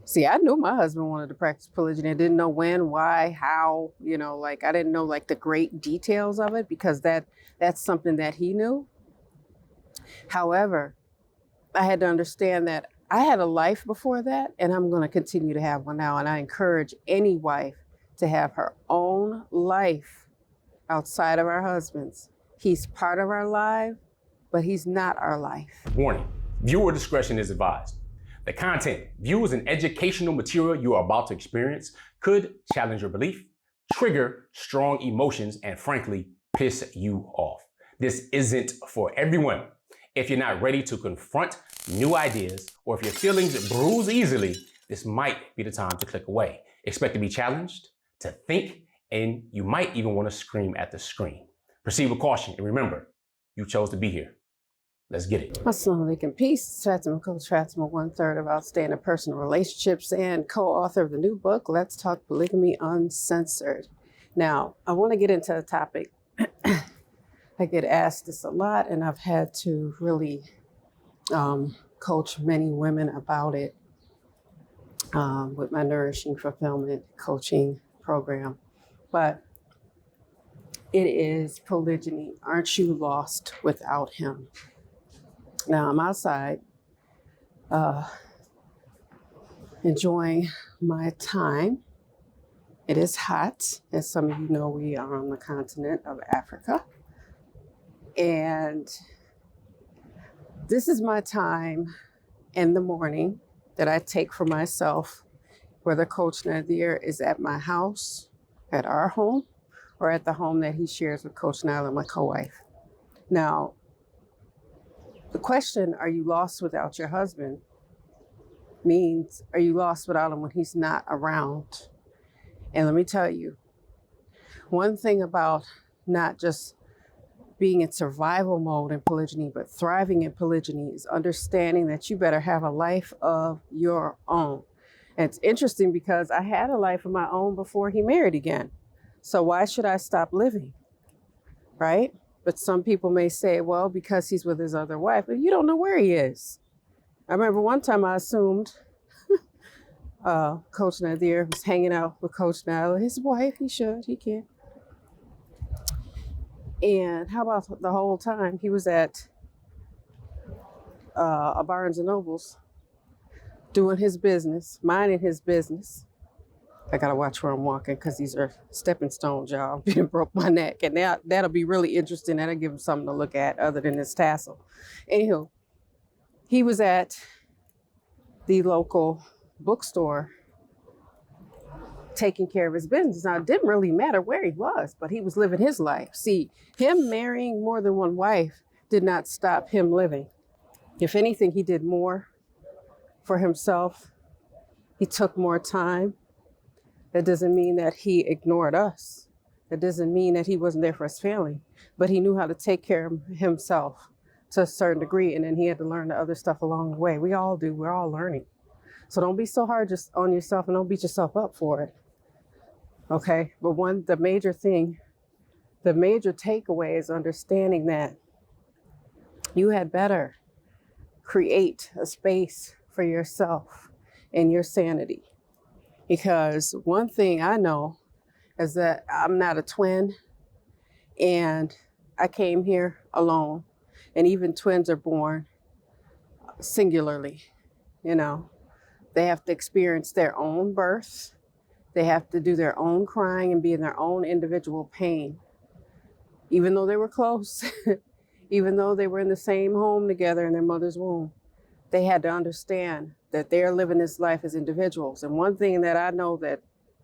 See, I knew my husband wanted to practice polygyny. I didn't know when, why, how, like I didn't know like the great details of it because that's something that he knew. However, I had to understand that I had a life before that and I'm going to continue to have one now. And I encourage any wife to have her own life outside of our husband's. He's part of our life, but he's not our life. Warning, viewer discretion is advised. The content, viewed as an educational material you are about to experience, could challenge your belief, trigger strong emotions, and frankly, piss you off. This isn't for everyone. If you're not ready to confront new ideas, or if your feelings bruise easily, this might be the time to click away. Expect to be challenged, to think, and you might even want to scream at the screen. Proceed with caution, and remember, you chose to be here. Let's get it. Assalamu alaikum. Peace. Fatimah, Coach Fatimah, 1/3 of Outstanding Personal Relationships and co-author of the new book, Let's Talk Polygamy Uncensored. Now, I want to get into a topic. I get asked this a lot, and I've had to really coach many women about it with my Nourishing Fulfillment coaching program. But it is polygyny. Aren't you lost without him? Now I'm outside enjoying my time. It is hot. As some of you know, we are on the continent of Africa. And this is my time in the morning that I take for myself, whether Coach Nazir is at my house, at our home, or at the home that he shares with Coach Nyla, my co-wife. Now, the question, are you lost without your husband, means, are you lost without him when he's not around? And let me tell you, one thing about not just being in survival mode in polygyny, but thriving in polygyny is understanding that you better have a life of your own. And it's interesting because I had a life of my own before he married again. So why should I stop living, right? But some people may say, well, because he's with his other wife, but you don't know where he is. I remember one time I assumed Coach Nazir was hanging out with Coach Nyla, his wife. He can. And how about the whole time he was at a Barnes and Noble's doing his business, minding his business. I gotta watch where I'm walking because these are stepping stones, y'all. It broke my neck, and that'll be really interesting. That'll give him something to look at other than this tassel. Anywho, he was at the local bookstore taking care of his business. Now, it didn't really matter where he was, but he was living his life. See, him marrying more than one wife did not stop him living. If anything, he did more for himself. He took more time. That doesn't mean that he ignored us. That doesn't mean that he wasn't there for his family, but he knew how to take care of himself to a certain degree. And then he had to learn the other stuff along the way. We all do. We're all learning. So don't be so hard just on yourself and don't beat yourself up for it. Okay. But the major takeaway is understanding that you had better create a space for yourself and your sanity. Because one thing I know is that I'm not a twin and I came here alone, and even twins are born singularly. They have to experience their own birth. They have to do their own crying and be in their own individual pain. Even though they were close, even though they were in the same home together in their mother's womb, they had to understand that they're living this life as individuals. And one thing that I know that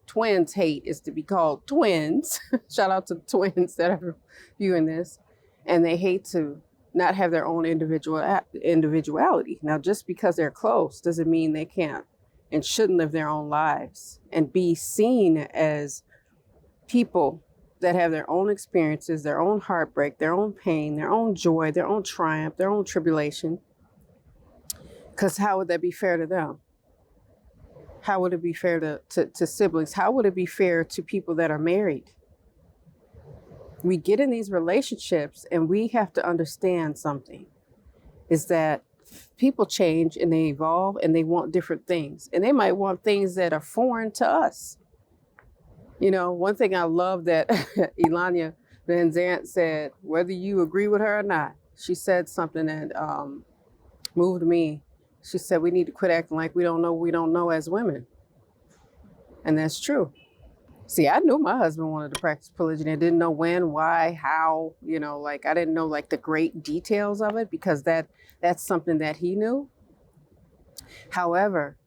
twins hate is to be called twins. Shout out to the twins that are viewing this. And they hate to not have their own individuality. Now, just because they're close doesn't mean they can't and shouldn't live their own lives and be seen as people that have their own experiences, their own heartbreak, their own pain, their own joy, their own triumph, their own tribulation. Because how would that be fair to them? How would it be fair to siblings? How would it be fair to people that are married? We get in these relationships and we have to understand something, is that people change and they evolve and they want different things. And they might want things that are foreign to us. You know, one thing I love that Elanya Van Zant said, whether you agree with her or not, she said something that moved me. She said, we need to quit acting like we don't know as women. And that's true. See, I knew my husband wanted to practice polygyny. I didn't know when, why, how, you know, like I didn't know like the great details of it because that's something that he knew. However,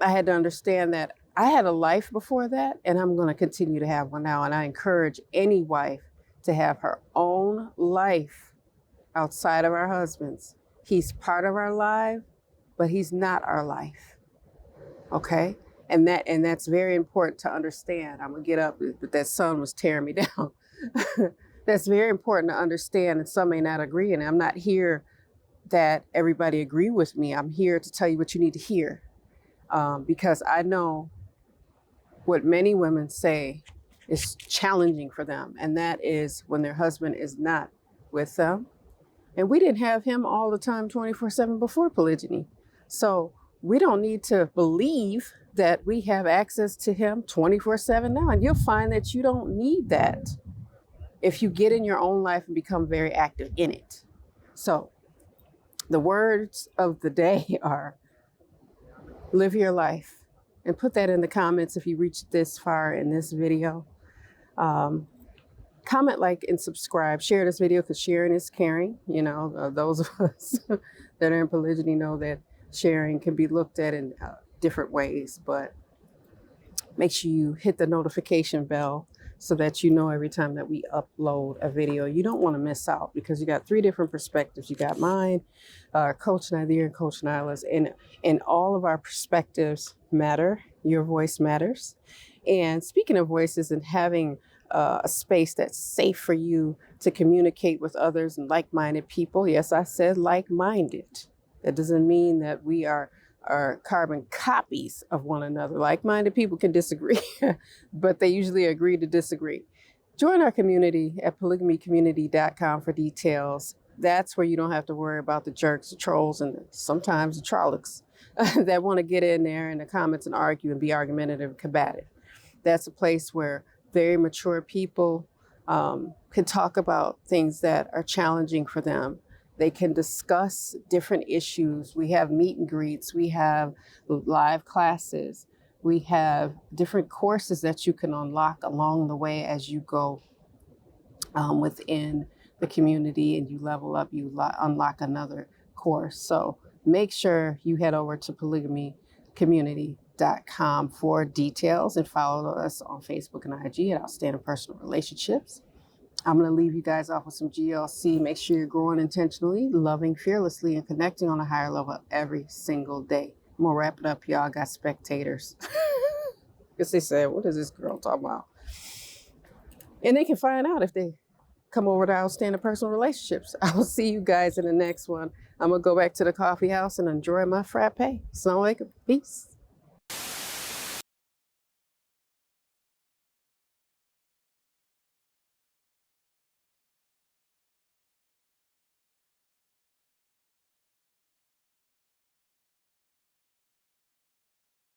I had to understand that I had a life before that and I'm going to continue to have one now. And I encourage any wife to have her own life outside of our husband's. He's part of our life, but he's not our life. Okay? And that's very important to understand. I'm gonna get up, but that sun was tearing me down. That's very important to understand, and some may not agree. And I'm not here that everybody agree with me. I'm here to tell you what you need to hear, because I know what many women say is challenging for them, and that is when their husband is not with them. And we didn't have him all the time 24/7 before polygyny. So we don't need to believe that we have access to him 24/7 now. And you'll find that you don't need that if you get in your own life and become very active in it. So the words of the day are, live your life. And put that in the comments if you reached this far in this video. Comment, like, and subscribe. Share this video because sharing is caring. You know, those of us that are in polygyny know that sharing can be looked at in different ways, but make sure you hit the notification bell so that you know every time that we upload a video. You don't want to miss out because you got 3 different perspectives. You got mine, Coach Nazir, and Coach Nyla's, and all of our perspectives matter. Your voice matters. And speaking of voices and having a space that's safe for you to communicate with others and like-minded people. Yes, I said like-minded. That doesn't mean that we are carbon copies of one another. Like-minded people can disagree, but they usually agree to disagree. Join our community at polygamycommunity.com for details. That's where you don't have to worry about the jerks, the trolls, and sometimes the trollocs that want to get in there in the comments and argue and be argumentative and combative. That's a place where very mature people can talk about things that are challenging for them. They can discuss different issues. We have meet and greets. We have live classes. We have different courses that you can unlock along the way as you go within the community and you level up, you unlock another course. So make sure you head over to polygamycommunity.com for details and follow us on Facebook and IG at Outstanding Personal Relationships. I'm going to leave you guys off with some GLC. Make sure you're growing intentionally, loving fearlessly, and connecting on a higher level every single day. I'm going to wrap it up, y'all. I got spectators. Because they said, what is this girl talking about? And they can find out if they come over to Outstanding Personal Relationships. I will see you guys in the next one. I'm going to go back to the coffee house and enjoy my frappe. Assalamu alaikum. Peace.